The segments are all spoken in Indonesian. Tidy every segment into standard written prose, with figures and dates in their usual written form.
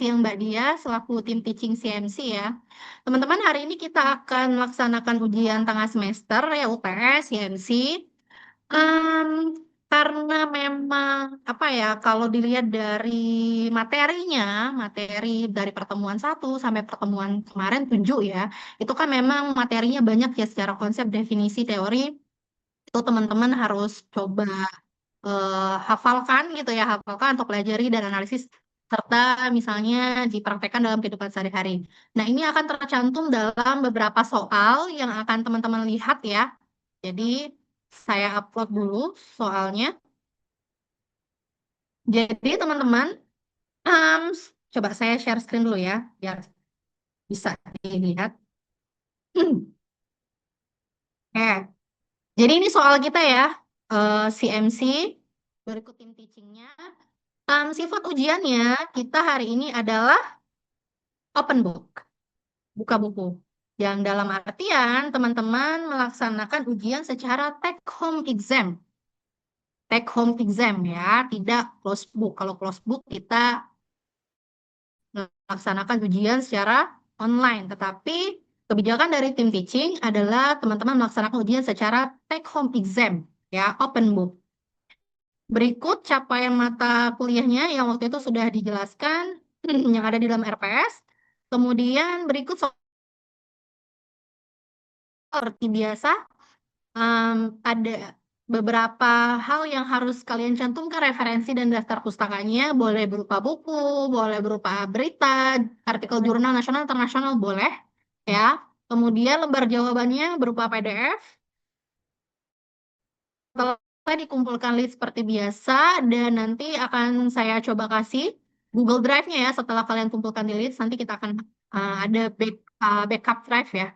siang Mbak Dia, selaku tim teaching CMC ya. Teman-teman, hari ini kita akan melaksanakan ujian tengah semester ya UTS, CMC. Em, karena memang apa ya, kalau dilihat dari materinya, materi dari pertemuan 1 sampai pertemuan kemarin 7 ya, itu kan memang materinya banyak ya secara konsep, definisi, teori, itu teman-teman harus coba hafalkan gitu ya, hafalkan untuk pelajari dan analisis serta misalnya dipraktekkan dalam kehidupan sehari-hari. Nah, ini akan tercantum dalam beberapa soal yang akan teman-teman lihat ya. Jadi, saya upload dulu soalnya. Jadi, teman-teman, em, coba saya share screen dulu ya, biar bisa dilihat. Oke, jadi ini soal kita ya, CMC, berikut tim teachingnya. Sifat ujiannya, kita hari ini adalah open book, buka buku. Yang dalam artian teman-teman melaksanakan ujian secara take home exam. Take home exam ya, tidak close book. Kalau close book kita melaksanakan ujian secara online. Tetapi kebijakan dari tim teaching adalah teman-teman melaksanakan ujian secara take home exam ya, open book. Berikut capaian mata kuliahnya yang waktu itu sudah dijelaskan yang ada di dalam RPS. Kemudian berikut seperti biasa, ada beberapa hal yang harus kalian cantumkan, referensi dan daftar pustakanya, boleh berupa buku, boleh berupa berita, artikel jurnal nasional, internasional, boleh, ya. Kemudian lembar jawabannya berupa PDF, setelah dikumpulkan list seperti biasa, dan nanti akan saya coba kasih Google Drive-nya ya, setelah kalian kumpulkan di list, nanti kita akan ada backup drive ya.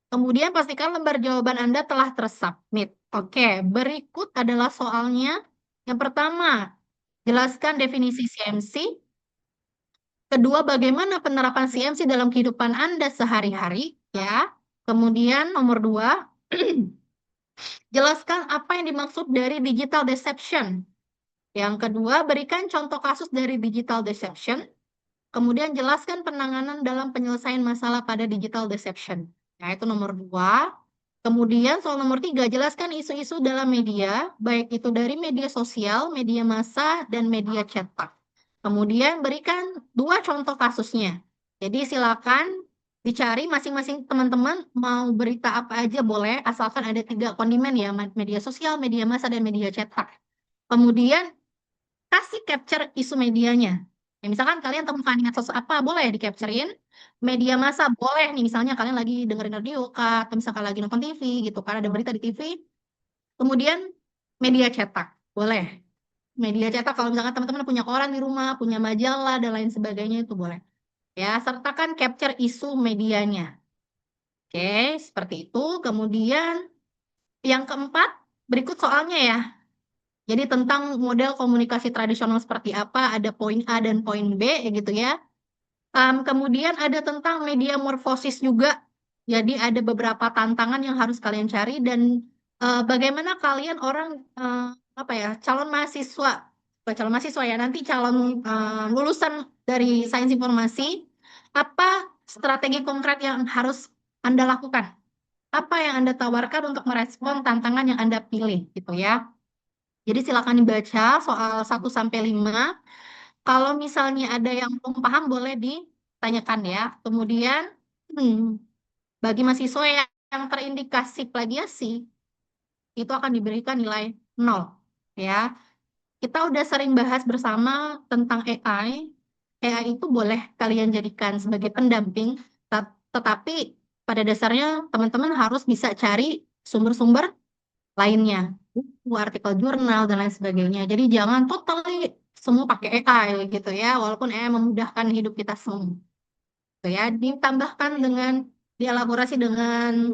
Kemudian pastikan lembar jawaban Anda telah tersubmit. Oke, berikut adalah soalnya. Yang pertama, jelaskan definisi CMC. Kedua, bagaimana penerapan CMC dalam kehidupan Anda sehari-hari, ya. Kemudian nomor 2, jelaskan apa yang dimaksud dari digital deception. Yang kedua, berikan contoh kasus dari digital deception. Kemudian jelaskan penanganan dalam penyelesaian masalah pada digital deception. Nah, itu nomor 2. Kemudian soal nomor 3, jelaskan isu-isu dalam media, baik itu dari media sosial, media massa, dan media cetak. Kemudian berikan 2 contoh kasusnya. Jadi silakan dicari masing-masing teman-teman mau berita apa aja boleh, asalkan ada 3 kondimen ya, media sosial, media massa, dan media cetak. Kemudian kasih capture isu medianya. Ya, misalkan kalian temukan medsos apa, boleh di-capturein. Media massa boleh nih, misalnya kalian lagi dengerin radio kah, atau misalkan lagi nonton TV gitu, karena ada berita di TV. Kemudian media cetak, boleh. Media cetak kalau misalkan teman-teman punya koran di rumah, punya majalah, dan lain sebagainya itu boleh. Ya, sertakan capture isu medianya. Oke, seperti itu. Kemudian yang keempat, berikut soalnya ya. Jadi tentang model komunikasi tradisional seperti apa, ada poin A dan poin B, gitu ya. Kemudian ada tentang media morfosis juga. Jadi ada beberapa tantangan yang harus kalian cari dan bagaimana kalian orang apa ya, calon mahasiswa, bukan calon mahasiswa ya, nanti calon lulusan dari sains informasi, apa strategi konkret yang harus Anda lakukan? Apa yang Anda tawarkan untuk merespon tantangan yang Anda pilih, gitu ya. Jadi silakan dibaca soal 1 sampai 5. Kalau misalnya ada yang belum paham boleh ditanyakan ya. Kemudian bagi mahasiswa yang terindikasi plagiasi itu akan diberikan nilai 0 ya. Kita udah sering bahas bersama tentang AI. AI itu boleh kalian jadikan sebagai pendamping, tetapi pada dasarnya teman-teman harus bisa cari sumber-sumber lainnya, buku, artikel jurnal, dan lain sebagainya. Jadi jangan totally semua pakai AI gitu ya, walaupun AI memudahkan hidup kita semua. Gitu ya, ditambahkan dengan dielaborasi dengan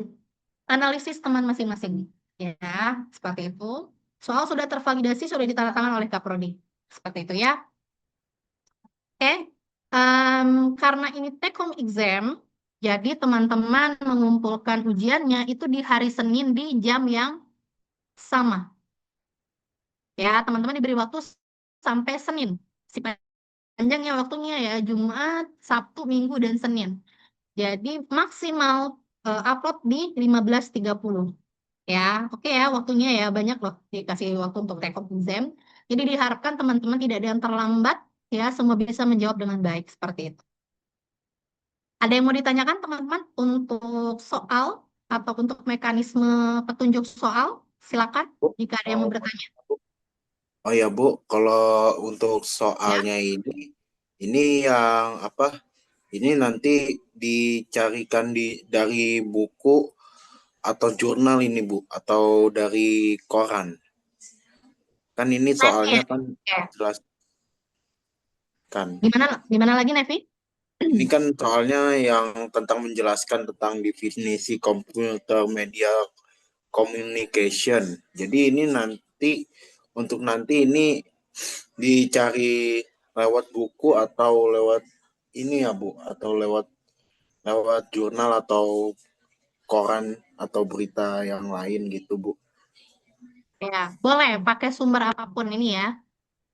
analisis teman masing-masing. Ya, seperti itu. Soal sudah tervalidasi, sudah ditandatangan oleh Kaprodi. Seperti itu ya. Oke, karena ini take home exam, jadi teman-teman mengumpulkan ujiannya itu di hari Senin di jam yang sama. Ya, teman-teman diberi waktu sampai Senin. Si panjang ya waktunya ya, Jumat, Sabtu, Minggu, dan Senin. Jadi maksimal upload di 15.30. Ya, oke ya waktunya ya banyak loh dikasih waktu untuk take home exam. Jadi diharapkan teman-teman tidak ada yang terlambat ya, semua bisa menjawab dengan baik seperti itu. Ada yang mau ditanyakan teman-teman untuk soal atau untuk mekanisme petunjuk soal? Silakan Bu, jika ada yang mau oh, bertanya. oh ya Bu, kalau untuk Ya, soalnya ini yang apa? Ini nanti dicarikan dari buku atau jurnal ini Bu, atau dari koran. Kan ini Nevi soalnya ya. kan Oke. jelas kan. Gimana lagi Nevi? Ini kan soalnya yang tentang menjelaskan tentang definisi computer media communication. Jadi ini nanti untuk nanti ini dicari lewat buku atau lewat ini ya Bu, atau lewat lewat jurnal atau koran atau berita yang lain gitu Bu. Ya, boleh pakai sumber apapun ini ya.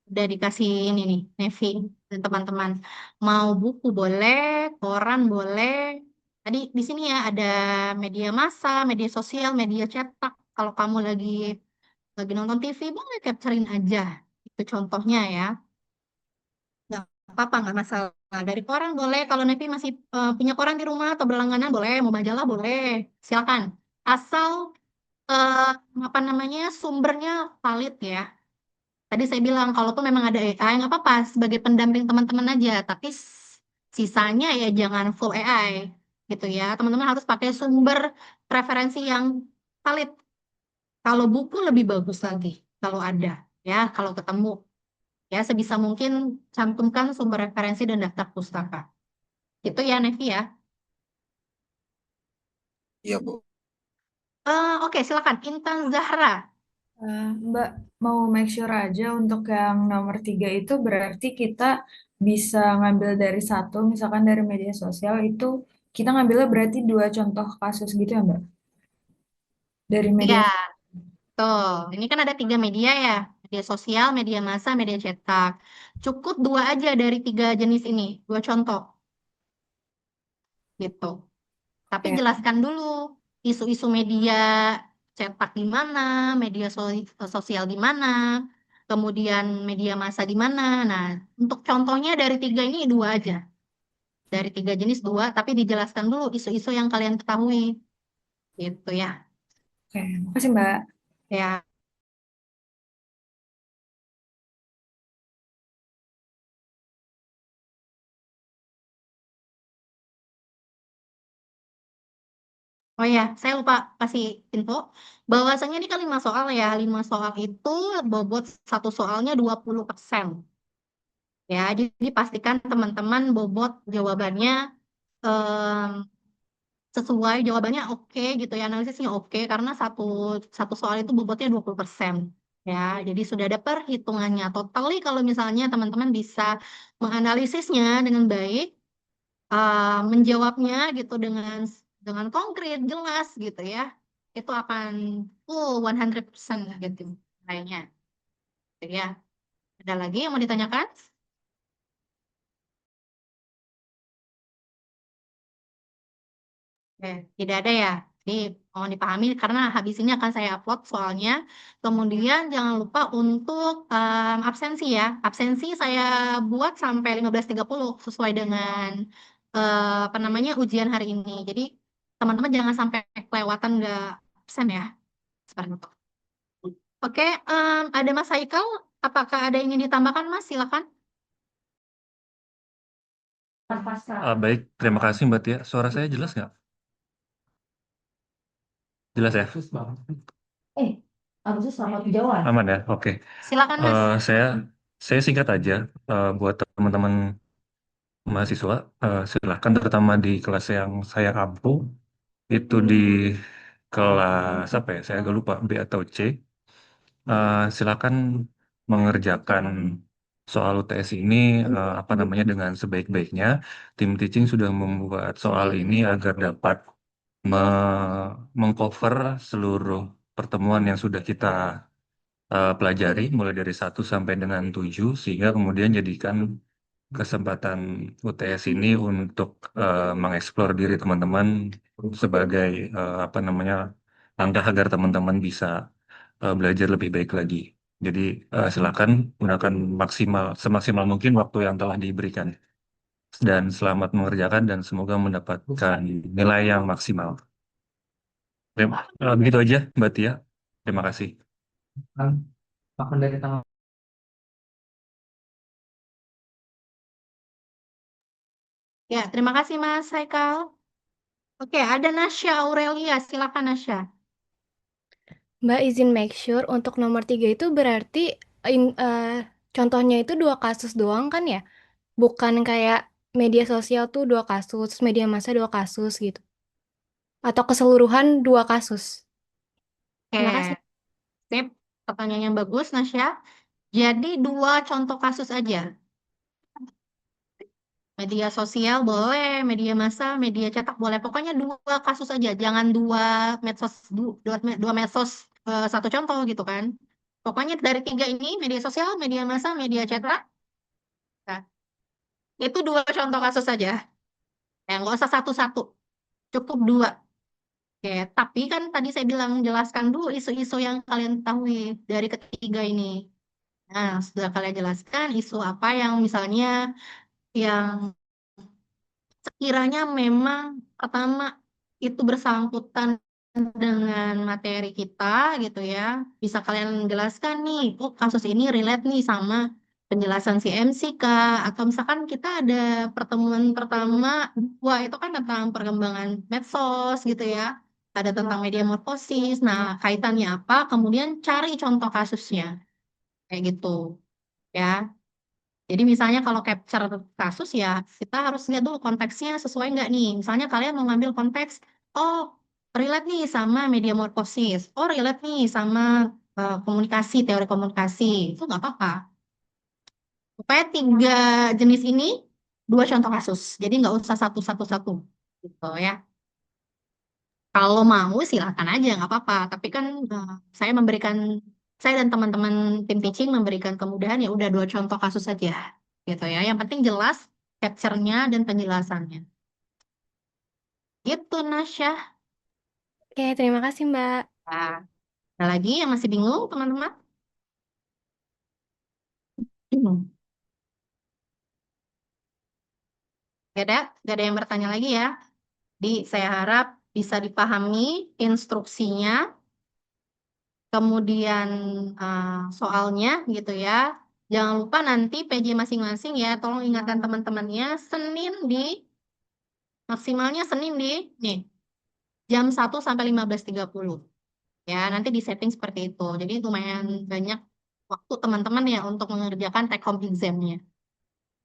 Udah dikasih ini nih, Nevi dan teman-teman. Mau buku boleh, koran boleh. Tadi di sini ya ada media massa, media sosial, media cetak. Kalau kamu lagi nonton TV, boleh capturein aja. Itu contohnya ya. Nggak apa-apa, nggak masalah. Dari koran boleh, kalau Nevi masih punya koran di rumah atau berlangganan boleh, mau majalah boleh. Silakan. Asal eh, apa namanya sumbernya valid ya. Tadi saya bilang, kalaupun memang ada AI, nggak apa-apa, sebagai pendamping teman-teman aja. Tapi sisanya ya jangan full AI, gitu ya. Teman-teman harus pakai sumber referensi yang valid. Kalau buku lebih bagus lagi, kalau ada, ya, kalau ketemu. Ya, sebisa mungkin cantumkan sumber referensi dan daftar pustaka. Itu ya, Nevi ya. Iya Bu. Oke, silakan. Intan Zahra. Mbak, mau make sure aja untuk yang nomor 3 itu berarti kita bisa ngambil dari satu, misalkan dari media sosial itu kita ngambilnya berarti dua contoh kasus gitu ya Mbak? Dari media. Ya, tuh. Ini kan ada 3 media ya. Media sosial, media massa, media cetak. Cukup 2 aja dari 3 jenis ini. 2 contoh. Gitu. Tapi Oke, jelaskan dulu isu-isu media cetak di mana, media sosial di mana, kemudian media massa di mana. Nah, untuk contohnya dari 3 ini 2 aja. Dari 3 jenis 2, tapi dijelaskan dulu isu-isu yang kalian ketahui. Gitu ya. oke. Makasih Mbak. Ya, oh ya, saya lupa kasih info. Bahwasanya ini kan 5 soal ya. 5 soal itu bobot satu soalnya 20%. Ya, jadi pastikan teman-teman bobot jawabannya em, sesuai jawabannya oke gitu ya, analisisnya oke karena satu satu soal itu bobotnya 20%. Ya, jadi sudah ada perhitungannya. Totally kalau misalnya teman-teman bisa menganalisisnya dengan baik, menjawabnya gitu dengan konkret, jelas gitu ya. Itu akan full 100% gitu kayaknya. Jadi ya, ada lagi yang mau ditanyakan? Oke, tidak ada ya. Jadi mohon dipahami karena habis ini akan saya upload soalnya. Kemudian jangan lupa untuk absensi ya. Absensi saya buat sampai 15.30 sesuai dengan apa namanya ujian hari ini. Jadi teman-teman jangan sampai kelewatan nggak absen ya. Seperti itu. Oke, ada Mas Haikal. Apakah ada yang ingin ditambahkan Mas? Silakan. Baik, terima kasih Mbak Tia. Suara saya jelas nggak? Jelas ya? Aman ya? Oke. Silakan Mas. Saya singkat aja buat teman-teman mahasiswa. Silahkan terutama di kelas yang saya ampu itu di kelas apa ya? Saya agak lupa B atau C. Silakan mengerjakan soal UTS ini apa namanya dengan sebaik-baiknya. Tim teaching sudah membuat soal ini agar dapat mengcover seluruh pertemuan yang sudah kita pelajari mulai dari 1 sampai dengan 7 sehingga kemudian jadikan kesempatan UTS ini untuk mengeksplor diri teman-teman sebagai apa namanya langkah agar teman-teman bisa belajar lebih baik lagi. Jadi silakan gunakan semaksimal mungkin waktu yang telah diberikan dan selamat mengerjakan dan semoga mendapatkan nilai yang maksimal. Begitu aja Mbak Tia. Terima kasih. Makan dari tanggal. Ya, terima kasih Mas Haikal. Oke, ada Nasya Aurelia. Silakan Nasya. Mbak izin make sure untuk nomor 3 itu berarti contohnya itu 2 kasus doang kan ya? Bukan kayak media sosial tuh 2 kasus, media massa 2 kasus gitu. Atau keseluruhan 2 kasus. Terima kasih. Sip, pertanyaan yang bagus Nasya. Jadi 2 contoh kasus aja. Media sosial boleh, media massa, media cetak boleh. Pokoknya 2 kasus aja, jangan 2 medsos, 2 medsos 1 contoh gitu kan. Pokoknya dari 3 ini, media sosial, media massa, media cetak, nah, itu 2 contoh kasus saja. Ya, nggak usah satu-satu, cukup 2. Oke, tapi kan tadi saya bilang jelaskan dulu isu-isu yang kalian ketahui dari ketiga ini. Nah, sudah kalian jelaskan isu apa yang misalnya yang sekiranya memang pertama itu bersangkutan dengan materi kita gitu ya. Bisa kalian jelaskan nih, oh kasus ini relate nih sama penjelasan si MC Kak. Atau misalkan kita ada pertemuan pertama, wah itu kan tentang perkembangan medsos gitu ya. Ada tentang media morfosis. Nah, kaitannya apa? Kemudian cari contoh kasusnya. Kayak gitu ya. Jadi misalnya kalau capture kasus ya kita harus lihat dulu konteksnya sesuai nggak nih. Misalnya kalian mau ngambil konteks, oh relate nih sama media morfosis, oh relate nih sama komunikasi, teori komunikasi, itu nggak apa-apa. Supaya 3 jenis ini 2 contoh kasus, jadi nggak usah satu-satu-satu gitu ya. Kalau mau silakan aja nggak apa-apa. Tapi kan saya dan teman-teman tim teaching memberikan kemudahan ya udah 2 contoh kasus saja gitu ya. Yang penting jelas capture-nya dan penjelasannya. Gitu Nasya. Oke, terima kasih Mbak. Nah, ada lagi yang masih bingung teman-teman? Gak ada yang bertanya lagi ya. Jadi saya harap bisa dipahami instruksinya, kemudian soalnya gitu ya. Jangan lupa nanti PJ masing-masing ya, tolong ingatkan teman-temannya maksimalnya Senin di nih, jam 1 sampai 15.30. Ya, nanti di setting seperti itu. Jadi lumayan banyak waktu teman-teman ya untuk mengerjakan take home exam-nya.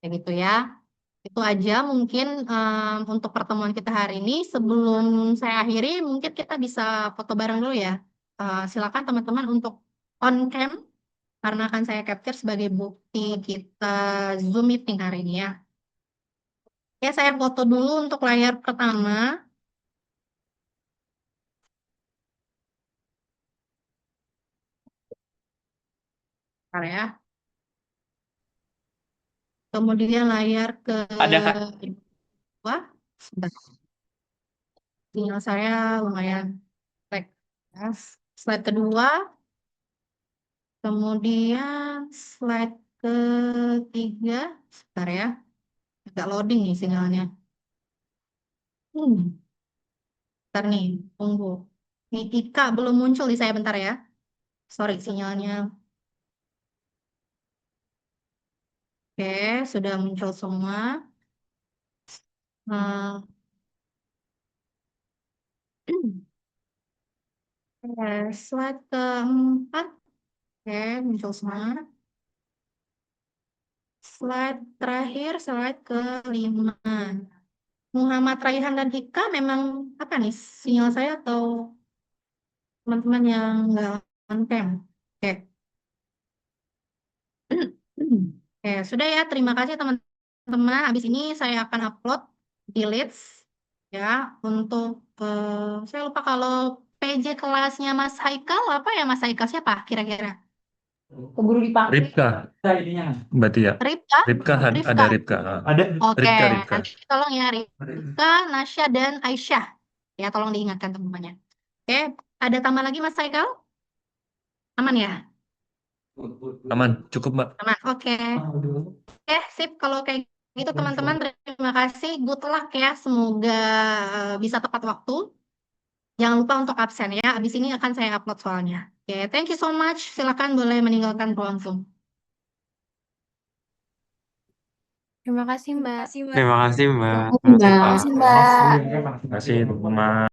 Kayak gitu ya. Itu aja mungkin untuk pertemuan kita hari ini. Sebelum saya akhiri, mungkin kita bisa foto bareng dulu ya. Silakan teman-teman untuk on cam karena akan saya capture sebagai bukti kita Zoom meeting hari ini ya. Ya, saya foto dulu untuk layar pertama. Bentar ya. Kemudian layar Ada Kak. kedua. Sebentar. Sinyal saya lumayan lag. Ya. Slide kedua. Kemudian slide ketiga. Sebentar ya. Agak loading nih sinyalnya. Bentar nih, tunggu. Nih Ika belum muncul di saya bentar ya. Sorry sinyalnya. Oke, sudah muncul semua. Nah, slide keempat. Oke, muncul semua. Slide terakhir, slide kelima. Muhammad Raihan dan Ika memang apa nih sinyal saya atau teman-teman yang nggak on cam? Oke. Oke, sudah ya. Terima kasih teman-teman. Habis ini saya akan upload di Leads ya untuk saya lupa kalau PJ kelasnya Mas Haikal apa ya Mas Haikal siapa kira-kira? Keburu dipakai. Ripka, berarti ya. Ripka? Ripka, Rifka. ada Ripka. Ada. Oke, Ripka. nanti tolong ya Rifka, Nasya, dan Aisyah. Ya, tolong diingatkan teman-temannya. Oke, ada tambah lagi Mas Saikal? Aman ya? Aman, cukup Mbak. Aman, oke. Sip. Kalau kayak gitu teman-teman, terima kasih. Good luck ya. Semoga bisa tepat waktu. Jangan lupa untuk absen ya. Abis ini akan saya upload soalnya. Oke, thank you so much. Silakan boleh meninggalkan ruang Zoom. Terima kasih, Mbak. Terima kasih, Mbak. Terima kasih, Mbak. Terima kasih teman-teman.